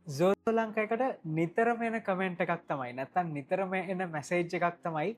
සෝසෝ ලංකාවකට නිතරම එන කමෙන්ට් එකක් තමයි නැත්තම් නිතරම එන මැසේජ් එකක් තමයි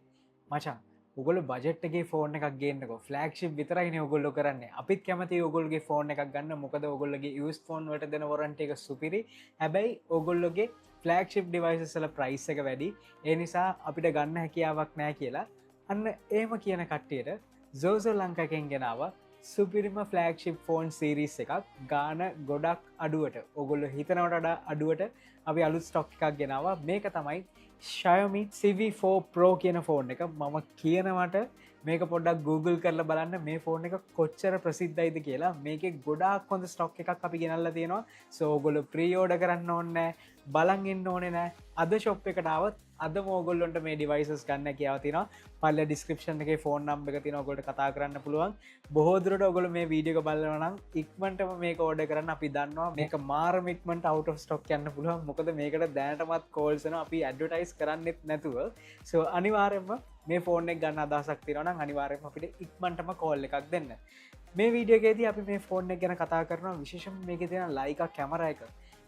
මචං ඔයගොල්ලෝ බජට් එකේ ෆෝන් එකක් ගේන්නකෝ ෆ්ලැග්ෂිප් විතරයිනේ ඔයගොල්ලෝ කරන්නේ අපිත් කැමතියි ඔයගොල්ලෝගේ ෆෝන් එකක් ගන්න මොකද ඔයගොල්ලෝගේ යූස් ෆෝන් වලට දෙන වොරන්ටි එක සුපිරි හැබැයි ඔයගොල්ලෝගේ ෆ්ලැග්ෂිප් ඩිවයිසස් වල ප්‍රයිස් එක වැඩි ඒ නිසා අපිට ගන්න හැකියාවක් නැහැ කියලා අන්න එහෙම කියන කට්ටියට සෝසෝ ලංකාවකින් ගෙනාවා සුපිරිම ෆ්ලෑග්ෂිප් ෆෝන් සීරිස් එකක් ගාන ගොඩක් අඩුවට ඔගොල්ල හිතනවට වඩා අඩුවට අපි අලුත් ස්ටොක් එකක් ගෙනවා මේක තමයි Xiaomi CV4 Pro කියන ෆෝන් එක මම කියනවට මේක පොඩ්ඩක් Google කරලා බලන්න මේ ෆෝන් එක කොච්චර ප්‍රසිද්ධයිද කියලා මේකේ ගොඩාක් හොඳ ස්ටොක් එකක් අපි ගෙනල්ලා තියෙනවා සෝ ඔයගොල්ලෝ ප්‍රී ඕඩර් කරන්න ඕනේ නැහැ බලන් ඉන්න ඕනේ නැහැ අද ෂොප් එකට ආවොත් අදම ඕගොල්ලොන්ට මේ ඩිවයිසස් ගන්න කියාව තියෙනවා පල්ල ඩිස්ක්‍රිප්ෂන් එකේ ෆෝන් නම්බර් එක තියෙනවා ඔයගොල්ලෝ කතා කරන්න පුළුවන් බොහෝ දුරට ඔයගොල්ලෝ මේ වීඩියෝ එක බලනවා නම් ඉක්මනටම මේක ඕඩර් කරන්න අපි දන්නවා මේක මාරම ඉක්මනට out of stock යන්න පුළුවන් මොකද මේකට දැනටමත් කෝල්ස් එනවා අපි ඇඩ්වර්ටයිස් කරන්නෙත් නැතුව සෝ අනිවාර්යයෙන්ම මේ ෆෝන් එක ගන්න අදහසක් තියෙනවා නම් අනිවාර්යයෙන්ම අපිට ඉක්මනටම කෝල් එකක් දෙන්න මේ වීඩියෝ එකේදී අපි මේ ෆෝන් එක ගැන කතා කරනවා විශේෂයෙන්ම මේකේ තියෙන Leica කැමරා එක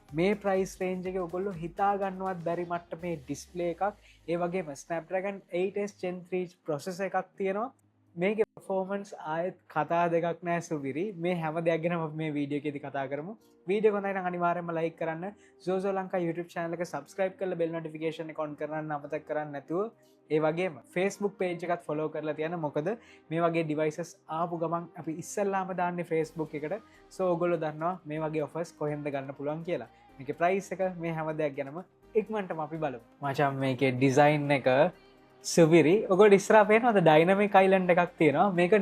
මේ ප්‍රයිස් රේන්ජ් එකේ ඔයගොල්ලෝ හිතා ගන්නවත් බැරි මට්ටමේ ඩිස්ප්ලේ එකක් ඒ වගේම Snapdragon 8s Gen 3 processor එකක් තියෙනවා මේකේ performance ආයෙත් කතා දෙකක් නෑ සුවිරි මේ හැම දෙයක් ගැනම අපි මේ වීඩියෝ එකේදී කතා කරමු වීඩියෝ එක හොඳයි නම් අනිවාර්යයෙන්ම like කරන්න Zozo Lanka YouTube channel එක subscribe කරලා bell notification එක on කරන්න අමතක කරන්න නැතුව ඒ වගේම Facebook page එකත් follow කරලා තියන්න මොකද මේ වගේ devices ආපු ගමන් අපි ඉස්සල්ලාම දාන්නේ Facebook එකට so ඔයගොල්ලෝ දන්නවා මේ වගේ offers කොහෙන්ද ගන්න පුළුවන් කියලා මේකේ price එක මේ හැම දෙයක් ගැනම ඉක්මනටම අපි බලමු මචං මේකේ design එක සුවිරි ඔයගොල්ලෝ ඉස්සරහා පේනවද dynamic island එකක් තියෙනවා මේක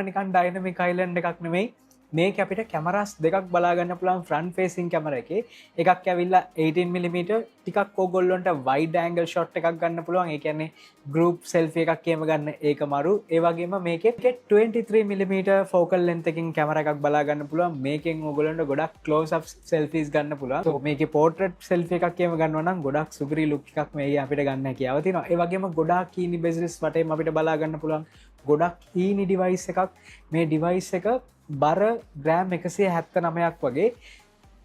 නිකන් dynamic island එකක් නෙමෙයි මේක අපිට කැමරාස් දෙකක් බලා ගන්න පුළුවන් front facing කැමරා එකේ එකක් ඇවිල්ලා 18mm ටිකක් ඕගොල්ලොන්ට wide angle shot එකක් ගන්න පුළුවන් ඒ කියන්නේ group selfie එකක් එහෙම ගන්න ඒක මරු ඒ වගේම මේකේ 23mm focal length එකකින් කැමරා එකක් බලා ගන්න පුළුවන් මේකෙන් ඕගොල්ලොන්ට ගොඩක් close up selfies ගන්න පුළුවන් so මේකේ portrait selfie එකක් එහෙම ගන්නවා නම් ගොඩක් සුපිරි look එකක් මේකේ අපිට ගන්න හැකියාව තියෙනවා ඒ වගේම ගොඩක් key bezels වටේම අපිට බලා ගන්න පුළුවන් ගොඩක් ඊනි device එකක් මේ device එක බර ග්‍රෑම් 179ක් වගේ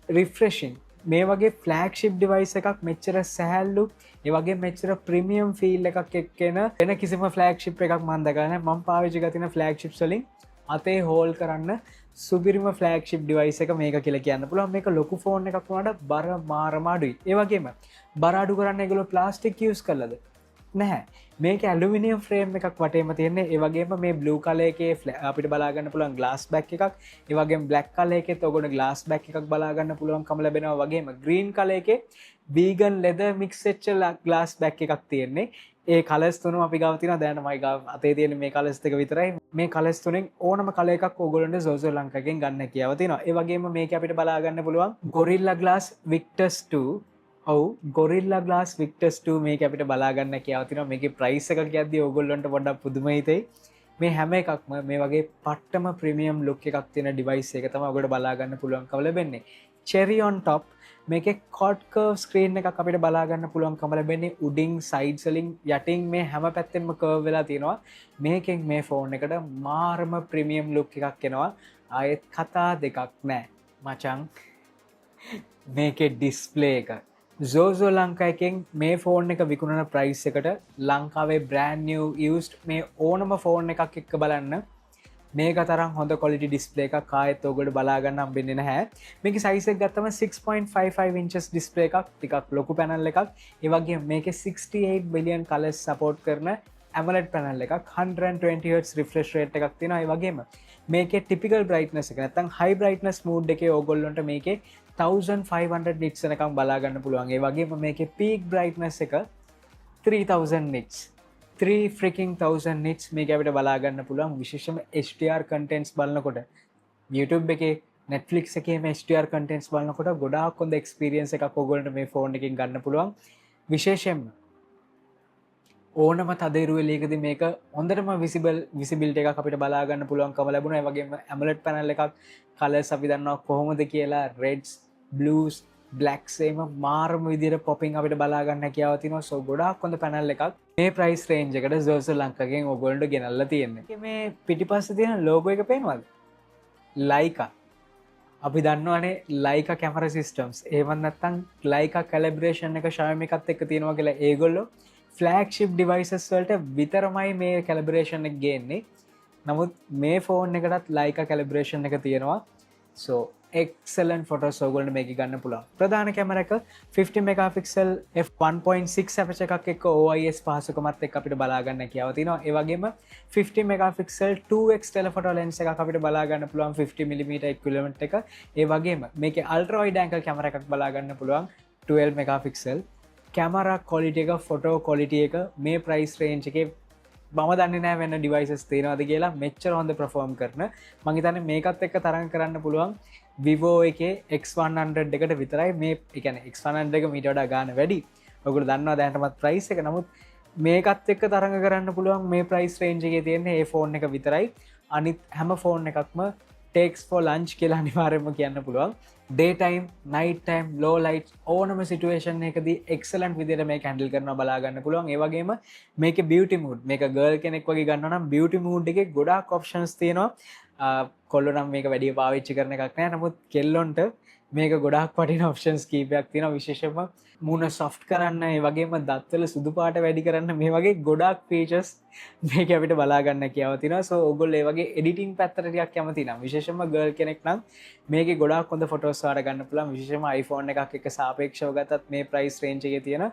රිෆ්‍රෙෂින් මේ වගේ ෆ්ලෑග්ෂිප් ඩිවයිස් එකක් මෙච්චර සැහැල්ලු ඒ වගේ මෙච්චර ප්‍රීමියම් ෆීල් එකක් එක්කෙන වෙන කිසිම ෆ්ලෑග්ෂිප් එකක් මම දැකලා නැහැ මම පාවිච්චි කරන තියෙන ෆ්ලෑග්ෂිප්ස් වලින් අතේ හෝල් කරන්න සුපිරිම ෆ්ලෑග්ෂිප් ඩිවයිස් එක මේක කියලා කියන්න පුළුවන් මේක ලොකු ෆෝන් එකක් වුණාට බර මාරම අඩුයි ඒ වගේම බර අඩු කරන්න ඒගොල්ලෝ ප්ලාස්ටික් යූස් කළාද නැහැ මේක ඇලුමිනියම් ෆ්‍රේම් එකක් වටේම තියෙන්නේ ඒ වගේම මේ බ්ලූ කලර් එකේ අපිට බලා ගන්න පුළුවන් ග්ලාස් බෑක් එකක් ඒ වගේම බ්ලැක් කලර් එකෙත් ඔයගොල්ලෝ ග්ලාස් බෑක් එකක් බලා ගන්න පුළුවන්කම ලැබෙනවා වගේම ග්‍රීන් කලර් එකේ වීගන් ලෙදර් මික්ස් වෙච්ච ග්ලාස් බෑක් එකක් තියෙන්නේ ඒ කලර්ස් තුනම අපි ගාව තියෙනවා දැන් මයි ගාව අතේ තියෙන මේ කලර්ස් දෙක විතරයි මේ කලර්ස් තුනෙන් ඕනම කලර් එකක් ඕගොල්ලන්ට Zozo Lanka එකෙන් ගන්න හැකියාව තියෙනවා ඒ වගේම මේක අපිට බලා ගන්න පුළුවන් Gorilla Glass Victus 2 ඔව් Gorilla Glass Victus 2 මේක අපිට බලා ගන්න හැකියාව තියෙනවා මේකේ ප්‍රයිස් එක කියද්දී ඕගොල්ලන්ට පොඩ්ඩක් පුදුම හිතෙයි මේ හැම එකක්ම මේ වගේ පට්ටම ප්‍රීමියම් ලුක් එකක් තියෙන ඩිවයිස් එක තමයි ඔයගොල්ලෝ බලා ගන්න පුළුවන්කම ලැබෙන්නේ cherry on top මේකේ quad curve screen එකක් අපිට බලා ගන්න පුළුවන්කම ලැබෙන්නේ උඩින් sides වලින් යටින් මේ හැම පැත්තෙම curve වෙලා තියෙනවා මේකෙන් මේ ෆෝන් එකට මාරම ප්‍රීමියම් ලුක් එකක් එනවා ආයෙත් කතා දෙකක් නැහැ මචං මේකේ ඩිස්ප්ලේ එක Zozo Lanka එකෙන් මේ ෆෝන් එක විකුණන ප්‍රයිස් එකට ලංකාවේ brand new used මේ ඕනම ෆෝන් එකක් එක්ක බලන්න මේක තරම් හොඳ quality display එකක් ආයෙත් ඔයගොල්ලෝ බලා ගන්න හම්බෙන්නේ නැහැ. මේකේ size එක ගත්තම 6.55 inches display එකක් ටිකක් ලොකු panel එකක්. ඒ වගේම මේකේ 68 billion colors support කරන AMOLED panel එකක් 120 Hz refresh rate එකක් තියෙනවා. ඒ වගේම මේකේ typical brightness එක නැත්නම් high brightness mode එකේ ඕගොල්ලන්ට මේකේ 1500 nits එකක් බලා ගන්න පුළුවන්. ඒ වගේම මේකේ peak brightness එක 3000 nits. 3 freaking 1000 nits මේක අපිට බලා ගන්න පුළුවන්. විශේෂයෙන්ම HDR contents බලනකොට YouTube එකේ Netflix එකේ මේ HDR contents බලනකොට ගොඩාක් හොඳ experience එකක් ඕගොල්ලන්ට මේ ෆෝන් එකකින් ගන්න පුළුවන්. විශේෂයෙන්ම ඕනම තදේරු එළියකදී මේක හොඳටම visibility එකක් අපිට බලා ගන්න පුළුවන්කම ලැබුණා. ඒ වගේම AMOLED panel එකක් colors අපි දන්නවා කොහොමද කියලා reds, blues, blacks එහෙම මාරම විදිහට popping අපිට බලා ගන්න හැකියාව තියෙනවා. so ගොඩාක් හොඳ panel එකක්. මේ price range එකට Zozo Lanka එකෙන් ඔයගොල්ලන්ට ගෙනල්ලා තියෙන්නේ. මේ පිටිපස්සේ තියෙන logo එක පේනවද? Leica. අපි දන්නවනේ ලයික කැමර සිස්ටම්ස් ඒවත් නැත්තම් ලයික කැලිබ්‍රේෂන් එක Xiaomi එකත් එක්ක තියෙනවා කියලා ඒගොල්ලෝ ෆ්ලෑග්ෂිප් ඩිවයිසස් වලට විතරමයි මේ කැලිබ්‍රේෂන් එක ගේන්නේ. නමුත් මේ ෆෝන් එකටත් ලයික කැලිබ්‍රේෂන් එක තියෙනවා. so excellent photos ඔයගොල්ලෝ මේක ගන්න පුළුවන්. ප්‍රධාන කැමර එක 50 megapixel f1.6 aperture එකක් එක්ක OIS පහසුකමත් එක්ක අපිට බලා ගන්න හැකියාව තියෙනවා. ඒ වගේම 50 megapixel 2x telephoto lens එකක් අපිට බලා ගන්න පුළුවන් 50mm equivalent එක. ඒ වගේම මේකේ ultra wide angle කැමර එකක් බලා ගන්න පුළුවන් 12 megapixel. කැමරා quality එක photo quality එක මේ price range එකේ මම දන්නේ නෑ වෙන ඩිවයිසස් තියෙනවද කියලා මෙච්චර හොඳ perform කරන. මම හිතන්නේ මේකත් එක්ක තරඟ කරන්න පුළුවන් Vivo එකේ X100 එකට විතරයි මේ ඒ කියන්නේ X100 එක මීට වඩා ගාන වැඩි. ඔයගොල්ලෝ දන්නවා දැනටමත් price එක. නමුත් මේකත් එක්ක තරඟ කරන්න පුළුවන් මේ price range එකේ තියෙන මේ ෆෝන් එක විතරයි. අනිත් හැම ෆෝන් එකක්ම takes for lunch කියලා අනිවාර්යයෙන්ම කියන්න පුළුවන්. day time, night time, low light ඕනම situation එකදී excellent විදිහට මේක handle කරනවා බලා ගන්න පුළුවන්. ඒ වගේම මේකේ beauty mode මේක girl කෙනෙක් වගේ ගන්නවා නම් beauty mode එකේ ගොඩාක් options තියෙනවා. කොල්ලෝ නම් මේක වැඩි පාවිච්චි කරන එකක් නෑ. නමුත් කෙල්ලොන්ට මේක ගොඩාක් වටින options කීපයක් තියෙනවා. විශේෂයෙන්ම මූණ soft කරන්න, ඒ වගේම දත්වල සුදු පාට වැඩි කරන්න මේ වගේ ගොඩාක් features මේක අපිට බලා ගන්න කියාව තියෙනවා. so ඔයගොල්ලෝ ඒ වගේ editing පැත්තට ටිකක් කැමති නම් විශේෂයෙන්ම girl කෙනෙක් නම් මේකේ ගොඩාක් හොඳ photos වාර ගන්න පුළුවන්. විශේෂයෙන්ම iPhone එකක් එක්ක සාපේක්ෂව ගත්තත් මේ price range එකේ තියෙන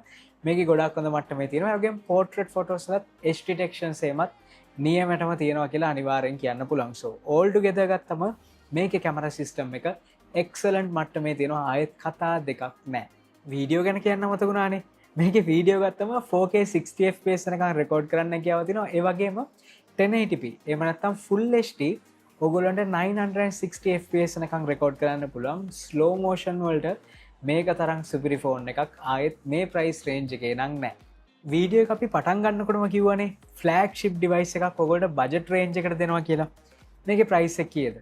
මේකේ ගොඩාක් හොඳ මට්ටමේ තියෙනවා. ඒ වගේම portrait photos වලත් HD detection සේමත් නියමටම තියෙනවා කියලා අනිවාර්යෙන් කියන්න පුළුවන්. so all together ගත්තම මේකේ camera system එක excellent මට්ටමේ තියෙනවා. ආයෙත් කතා දෙකක් නැහැ. වීඩියෝ ගැන කියන්න මතකුණානේ. මේකේ වීඩියෝ ගත්තම 4K 60 fps එකකින් රෙකෝඩ් කරන්න කියාව තිනවා. ඒ වගේම 1080p එහෙම නැත්නම් full HD ඔයගොල්ලන්ට 960 fps එකකින් රෙකෝඩ් කරන්න පුළුවන්. slow motion වලට මේක තරම් සුපිරි ෆෝන් එකක් ආයෙත් මේ price range එකේ නම් නැහැ. වීඩියෝ එක අපි පටන් ගන්නකොටම කිව්වනේ flagship device එකක් ඔයගොල්ලන්ට budget range එකට දෙනවා කියලා. මේකේ price එක කීයද?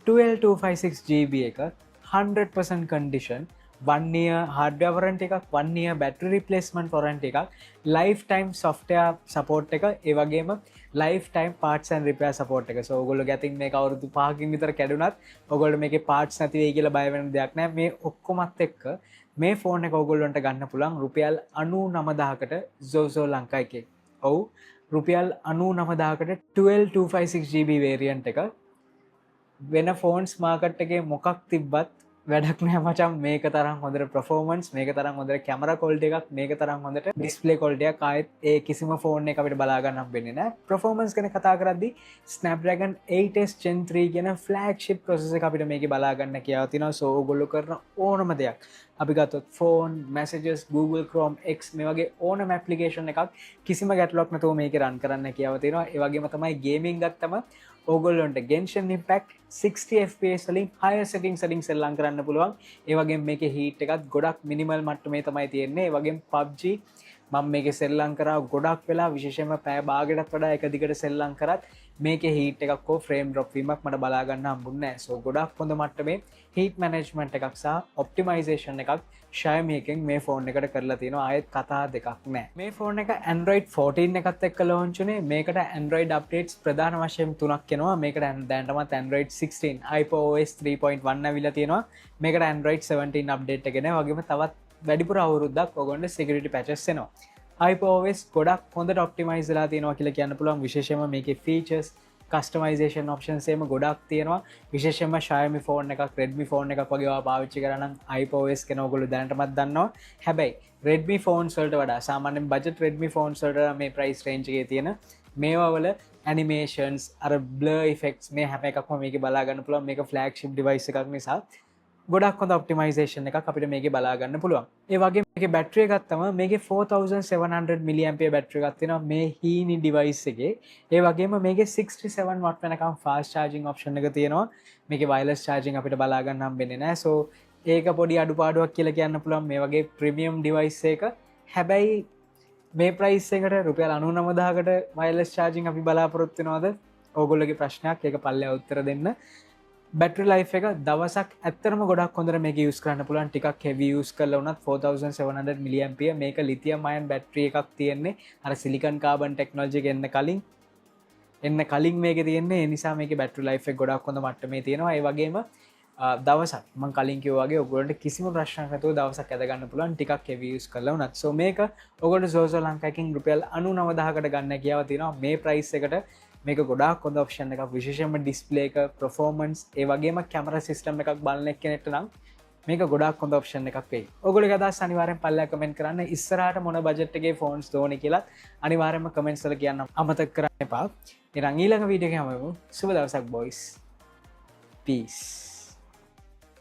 12256GB එක 100% condition 1 year hardware warranty එකක් 1 year battery replacement warranty එකක් lifetime software support එක ඒ වගේම lifetime parts and repair support එක. so ඔයගොල්ලෝ ගැතින් මේක අවුරුදු 5කින් විතර කැඩුනත් ඔයගොල්ලෝ මේකේ parts නැති වෙයි කියලා බය වෙන දෙයක් නැහැ. මේ ඔක්කොමත් එක්ක මේ ෆෝන් එක ඔයගොල්ලන්ට ගන්න පුළුවන් රුපියල් 99000කට Zozo ලංකා එකේ. ඔව් රුපියල් 99000කට 12256GB variant එක. වෙන ෆෝන්ස් මාකට් එකේ මොකක් තිබ්බත් වැඩක් නෑ මචං. මේක තරම් හොඳට performance, මේක තරම් හොඳට camera quality එකක්, මේක තරම් හොඳට display quality එකක් ආයෙත් ඒ කිසිම ෆෝන් එකක අපිට බලා ගන්න හම්බෙන්නේ නෑ. performance ගැන කතා කරද්දී Snapdragon 8s Gen 3 කියන flagship processor එක අපිට මේකේ බලා ගන්න කියලා තියෙනවා. so ඔයගොල්ලෝ කරන ඕනම දෙයක් අපි ගත්තොත් phone, messages, Google Chrome, X මේ වගේ ඕනම application එකක් කිසිම ගැටලුවක් නැතුව මේකේ run කරන්න කියලා තියෙනවා. ඒ වගේම තමයි gaming ගත්තම ඕගොල්ලොන්ට Genshin Impact 60 fps වලින් higher settings සෙල්ලම් කරන්න පුළුවන්. ඒ වගේම මේකේ heat එකත් ගොඩක් minimal මට්ටමේ තමයි තියෙන්නේ. ඒ වගේම PUBG මම මේකේ සෙල්ලම් කරා ගොඩක් වෙලා විශේෂයෙන්ම පැය භාගයකටත් වඩා එක දිගට සෙල්ලම් කරත් මේකේ heat එකක් හෝ frame drop වීමක් මට බලා ගන්න හම්බුන්නේ නැහැ. so ගොඩක් හොඳ මට්ටමේ heat management එකක් සහ optimization එකක් Xiaomi එකෙන් මේ ෆෝන් එකට කරලා තියෙනවා. ආයෙත් කතා දෙකක් නැහැ. මේ ෆෝන් එක Android 14 එකත් එක්ක launch උනේ. මේකට Android updates ප්‍රධාන වශයෙන් 3ක් එනවා. මේකට දැනටමත් Android 16 iPadOS 3.1 ඇවිල්ලා තියෙනවා. මේකට Android 17 update එක එනවා. වගේම තවත් වැඩිපුර අවුරුද්දක් ඔයගොල්ලන්ට security patches එනවා. iPadOS ගොඩක් හොඳට optimize වෙලා තියෙනවා කියලා කියන්න පුළුවන්. විශේෂයෙන්ම මේකේ features customization options එහෙම ගොඩක් තියෙනවා. විශේෂයෙන්ම Xiaomi phone එකක්, Redmi phone එකක් වගේ ඒවා පාවිච්චි කරා නම් iPadOS කෙන ඔයගොල්ලෝ දැනටමත් දන්නවා. හැබැයි Redmi phones වලට වඩා සාමාන්‍යයෙන් budget Redmi phones වලට මේ price range එකේ තියෙන මේවා වල animations, අර blur effects මේ හැම එකක්ම මේකේ බලා ගන්න පුළුවන්. මේක flagship device එකක් නිසා ගොඩක් හොඳ ඔප්ටිමයිසේෂන් එකක් අපිට මේකේ බලා ගන්න පුළුවන්. ඒ වගේම මේකේ බැටරි එක ගත්තම මේකේ 4700 mAh බැටරි එකක් තියෙනවා මේ හීනි ඩිවයිස් එකේ. ඒ වගේම මේකේ 67 watt වෙනකම් fast charging option එක තියෙනවා. මේකේ wireless charging අපිට බලා ගන්න හම්බෙන්නේ නැහැ. so ඒක පොඩි අඩුපාඩුවක් කියලා කියන්න පුළුවන් මේ වගේ ප්‍රීමියම් ඩිවයිස් එක. හැබැයි මේ ප්‍රයිස් එකට රුපියල් 99000කට wireless charging අපි බලාපොරොත්තු වෙනවද? ඕගොල්ලෝගේ ප්‍රශ්නයක්. ඒක පල්ලෙහා උත්තර දෙන්න. බැටරි ලයිෆ් එක දවසක් ඇත්තටම ගොඩක් හොඳට මේක යූස් කරන්න පුළුවන්. ටිකක් heavy යූස් කරලා වුණත් 4700 mAh මේක lithium ion බැටරි එකක් තියෙන්නේ. අර silicon carbon technology එක එන්න කලින් මේකේ තියෙන්නේ. ඒ නිසා මේකේ බැටරි ලයිෆ් එක ගොඩක් හොඳ මට්ටමේ තියෙනවා. ඒ වගේම දවසක් මං කලින් කිව්වාගේ ඔයගොල්ලන්ට කිසිම ප්‍රශ්නයක් නැතුව දවසක් ඇද ගන්න පුළුවන් ටිකක් heavy use කරලා වුණත්. so මේක ඔයගොල්ලෝ Zozo ලංකාවකින් රුපියල් 99000කට ගන්න කියාව තියෙනවා. මේ price එකට මේක ගොඩාක් හොඳ option එකක්. විශේෂයෙන්ම display එක, performance, ඒ වගේම camera system එකක් බලන කෙනෙක්ට නම් මේක ගොඩාක් හොඳ option එකක් වෙයි. ඔයගොල්ලෝ අදහස් අනිවාර්යෙන් පල්ලෙහා comment කරන්න. ඉස්සරහට මොන budget එකේ phones දෝනේ කියලා අනිවාර්යෙන්ම comments වල කියන්න අමතක කරන්න එපා. ඊළඟ වීඩියෝ එකේ හමුවෙමු. සුබ දවසක් boys. Peace.